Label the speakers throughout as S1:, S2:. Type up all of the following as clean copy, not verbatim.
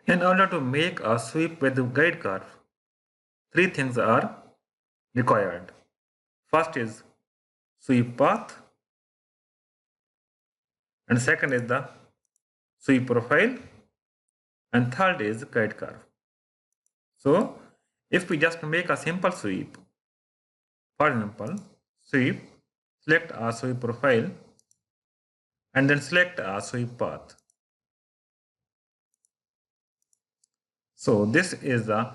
S1: In order to make a sweep with the guide curve, three things are required. First is sweep path, and second is the sweep profile, and third is guide curve. So if we just make a simple sweep, for example, sweep, select a sweep profile, and then select a sweep path. So this is the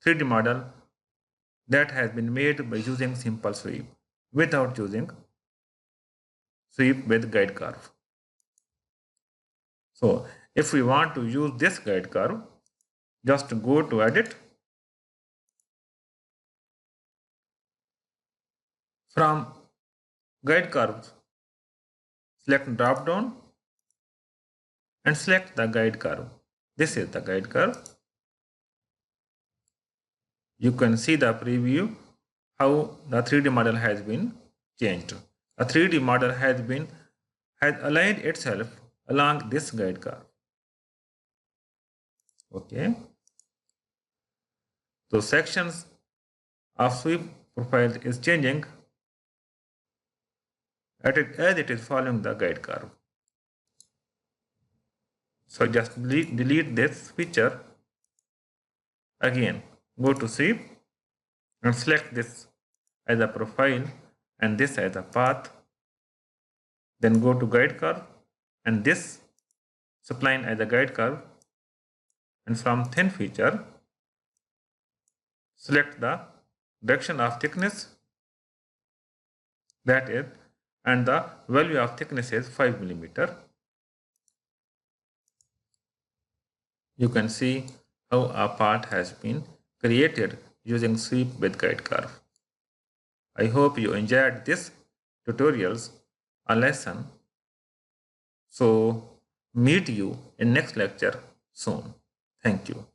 S1: 3D model that has been made by using simple sweep without using sweep with guide curve. So if we want to use this guide curve, just go to edit. From guide curve, select drop down and select the guide curve. This is the guide curve. You can see the preview how the 3D model has been changed. A 3D model has aligned itself along this guide curve. Okay. So sections of sweep profile is changing as it is following the guide curve. So just delete this feature. Again, go to sweep and select this as a profile and this as a path. Then go to guide curve and this spline as a guide curve, and from thin feature select the direction of thickness, that is, and the value of thickness is 5 mm. You can see how a part has been created using sweep with guide curve. I hope you enjoyed this tutorials or lesson. So meet you in next lecture soon. Thank you.